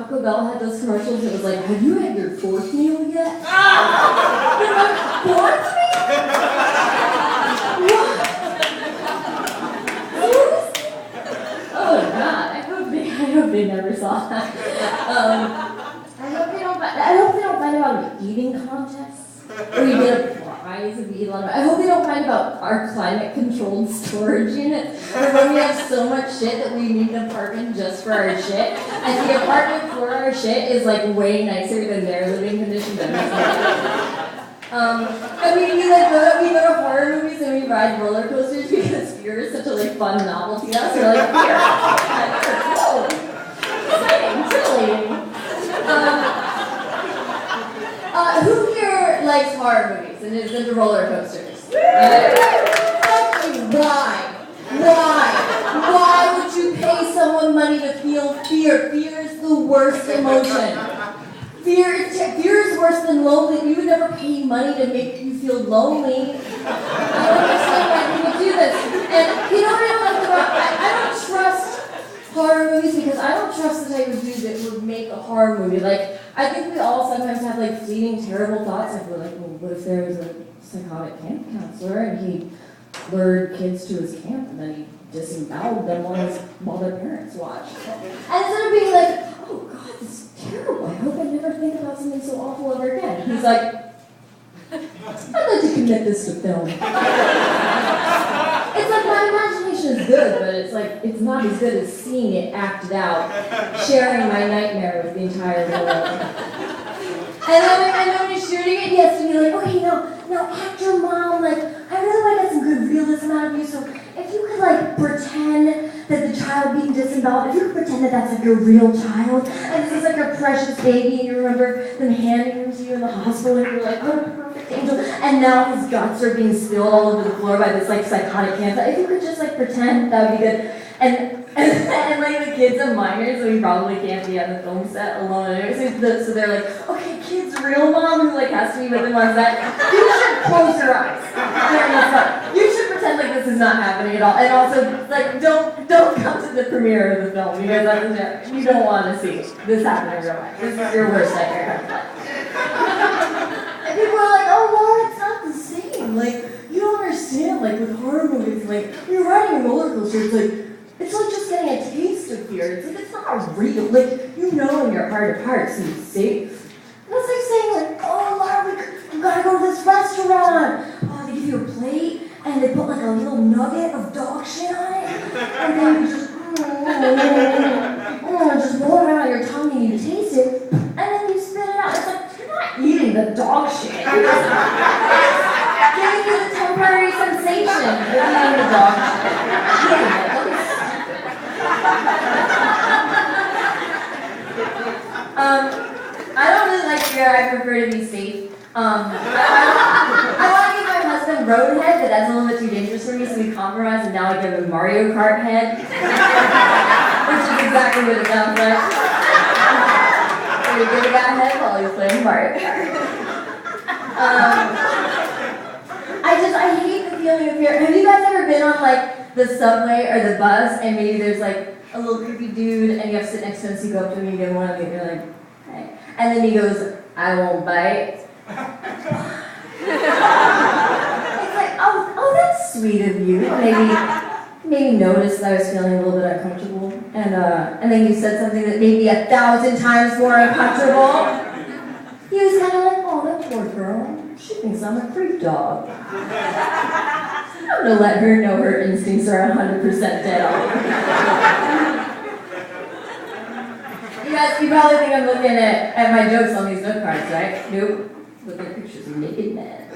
Taco Bell had those commercials, it was like, have you had your fourth meal yet? And I'm like, fourth meal? What? Oh God, I hope they never saw that. I hope they don't find out about eating contests. Or you get a prize if you eat a lot of. I hope they don't find about our climate-controlled storage unit, where we have so much shit that we need an apartment just for our shit, and the apartment for our shit is like way nicer than their living conditions. And we go to horror movies and we ride roller coasters because fear is such a like fun novelty. That's we're like fear. Whoa, exciting, titillating. Who here likes horror movies and is into roller coasters? Why? Why would you pay someone money to feel fear? Fear is the worst emotion. Fear is worse than lonely. You would never pay money to make you feel lonely. I don't understand why people do this. And you know what I don't like about? I don't trust horror movies because I don't trust the type of dude that would make a horror movie. Like, I think we all sometimes have like fleeting, terrible thoughts. Like, we're like, well, what if there was a psychotic camp counselor and he lured kids to his camp and then he disemboweled them while their parents watched? And instead of being like, oh God, this is terrible. I hope I never think about something so awful ever again. He's like, I'd like to commit this to film. It's like my imagination is good, but it's like it's not as good as seeing it acted out, sharing my nightmare with the entire world. And then when he's shooting it, he has to be like, okay, now act your mom, like, I really want to get some good realism out of you, so if you could like pretend that the child being disemboweled, if you could pretend that that's like your real child, and this is like your precious baby, and you remember them handing him to you in the hospital, and you're like, what a perfect angel, and now his guts are being spilled all over the floor by this like psychotic cancer. If you could just like pretend, that would be good. And like the kid's a minor, so he probably can't be at the film set alone anyway. So they're like, okay, kid's real mom who like has to be with him on set. You should close your eyes during this time. You should pretend like this is not happening at all. And also, like, don't come to the premiere of the film because you don't want to see this happen in real life. This is your worst nightmare. And people are like, oh well, it's not the same. Like, you don't understand. Like with horror movies, like you're riding a roller coaster. It's like just getting a taste of fear. It's like it's not real. Like, you know in your heart of hearts you're safe. And it's like saying like, oh Laura, we gotta go to this restaurant. Oh, they give you a plate and they put like a little nugget of dog shit on it. And then you just just roll around your tongue and you taste it. And then you spit it out. It's like, you're not eating the dog shit. You're just giving you the temporary sensation of eating the dog shit. I don't really like fear. I prefer to be safe. I want to give my husband road head, but that's a little bit too dangerous for me, so we compromise, and now I give him Mario Kart head, which is exactly what it sounds like. So we give a guy head while he's playing Mario Kart. I hate the feeling of fear. Have you guys ever been on like the subway or the bus, and maybe there's like a little creepy dude, and you have to sit next to him, so you go up to him and you give him one, and you're like, hey. And then he goes, I won't bite. It's like, oh, that's sweet of you. Maybe noticed that I was feeling a little bit uncomfortable, and then you said something that made me 1,000 times more uncomfortable. He was kind of like, oh, that poor girl. She thinks I'm a creep dog. I'm gonna let her know her instincts are 100% dead on. You probably think I'm looking at my jokes on these note cards, right? Nope. Look at pictures of naked men.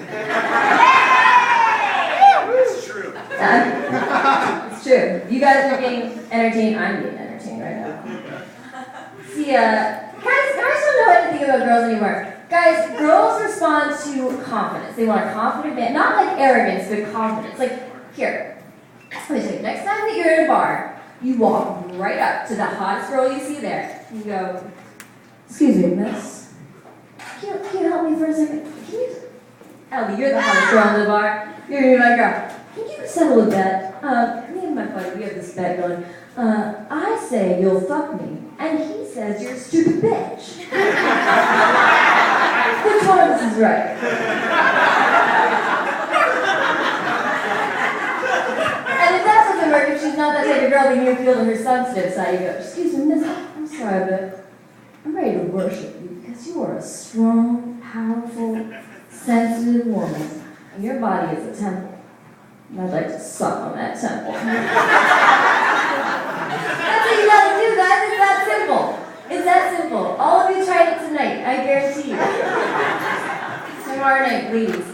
It's true. It's true. You guys are getting entertained. I'm being entertained right now. See, guys don't know anything about girls anymore. Guys, girls respond to confidence. They want a confident man. Not like arrogance, but confidence. Like, here, let me tell you, next time that you're in a bar, you walk right up to the hottest girl you see there. You go, excuse me, miss. Can you help me for a second? Ellie, you're the hottest girl in the bar. You're my girl. Can you settle a bet? Me and my buddy, we have this bet going. I say you'll fuck me, and he says you're stupid bitch. Which one of us is right? And if that doesn't work, if she's not that type of girl, then you feel to her sensitive side. You go, excuse me, miss, I'm sorry, but I'm ready to worship you because you are a strong, powerful, sensitive woman. And your body is a temple. And I'd like to suck on that temple. That's what you gotta do, guys. It's that simple. It's that simple. All of you tried it tonight, I guarantee you. Tomorrow night, ladies.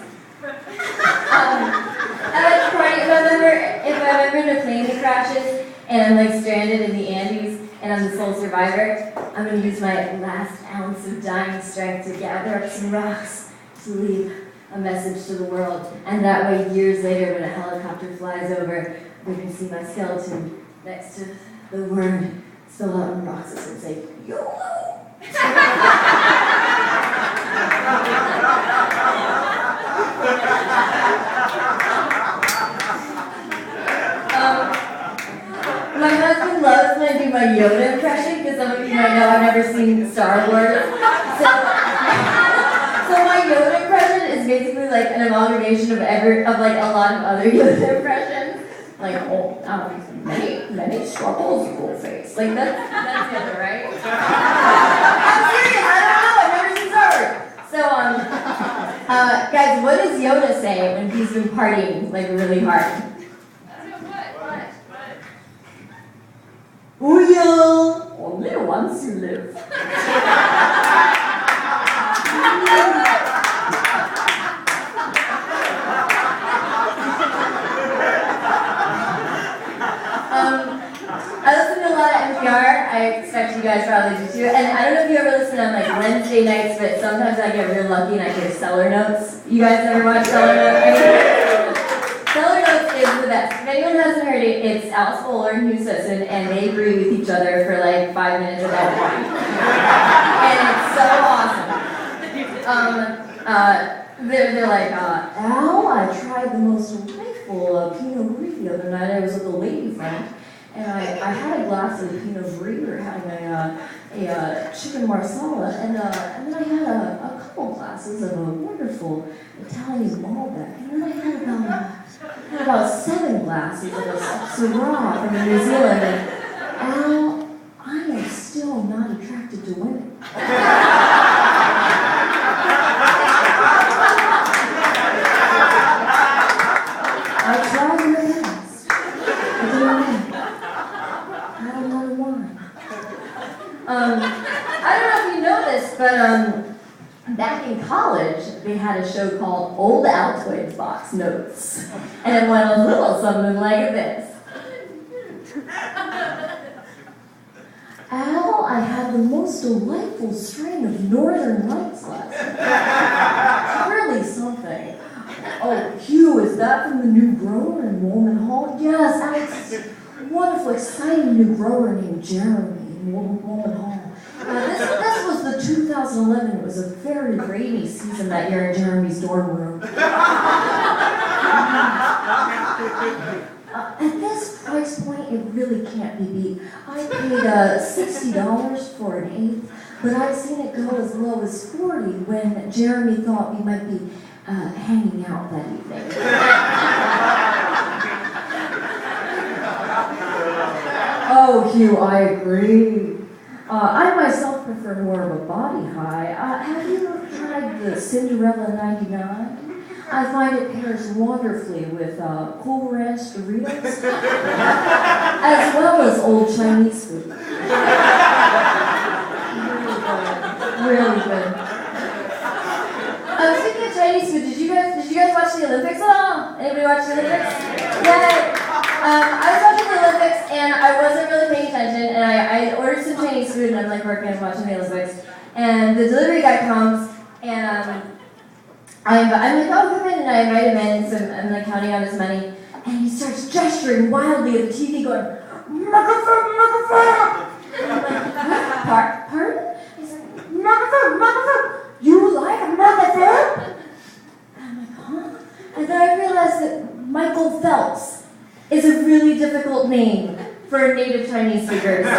I like to party if I'm ever in a plane that crashes and I'm like stranded in the Andes and I'm the sole survivor, I'm gonna use my last ounce of dying strength to gather up some rocks to leave a message to the world. And that way, years later, when a helicopter flies over, we can see my skeleton next to the word still out in rocks and say, YOLO! My husband loves when I do my Yoda impression, because some of you might know I've never seen Star Wars. So my Yoda impression is basically like an amalgamation of like a lot of other Yoda impressions. Like, many struggles will face. Like that's Yoda, right? I'm serious, I don't know, I've never seen Star Wars. So guys, what does Yoda say when he's been partying like really hard? Oh yeah, only once you live. I listen to a lot of NPR. I expect you guys probably do too. And I don't know if you ever listen on like Wednesday nights, but sometimes I get real lucky and I get Cellar Notes. You guys ever watch Cellar Notes? Cellar Notes is the best. If anyone hasn't heard it, it's Alice Fuller and Hugh Sisson, and they agree with each other for like 5 minutes about wine. And it's so awesome. They're like, Al, I tried the most delightful Pinot Gris the other night. I was with a lady friend, and I had a glass of Pinot Gris. We were having a chicken marsala, and then I had a couple glasses of a wonderful Italian Malbec, and then I had about 7 glasses of a Syrah from New Zealand, and Al, I am still not attracted to women. I tried in the past. I didn't win. I don't know why. I don't know if you know this, but back in college, they had a show called Old Altoids Box Notes. And it went a little something like this. Al, I had the most delightful strain of Northern Lights last night. Really something. Oh, Hugh, is that from the new grower in Woman Hall? Yes, Alex, wonderful, exciting new grower named Jeremy in Woman Hall. This was the 2011. It was a very rainy season that year in Jeremy's dorm room. At this price point, it really can't be beat. I paid $60 for an eighth, but I've seen it go as low as $40 when Jeremy thought we might be hanging out that evening. Oh, Hugh, I agree. I myself prefer more of a body high. Have you ever tried the Cinderella 99? I find it pairs wonderfully with Cool Ranch Doritos, as well as old Chinese food. Really good. Speaking of Chinese food, did you guys watch the Olympics at all? Anybody watch the Olympics? Yeah. I was watching the Olympics and I wasn't really paying attention, and I ordered some Chinese food, and I'm like working and watching the Olympics, and the delivery guy comes, and I'm like, oh, come in, and I invite him in, so I'm like counting out his money, and he starts gesturing wildly at the TV going, microphone, microphone! And I'm like, what? Pardon? He's like, microphone, you like a microphone? And I'm like, huh? And then I realized that Michael Phelps is a really difficult name for a native Chinese speaker to say.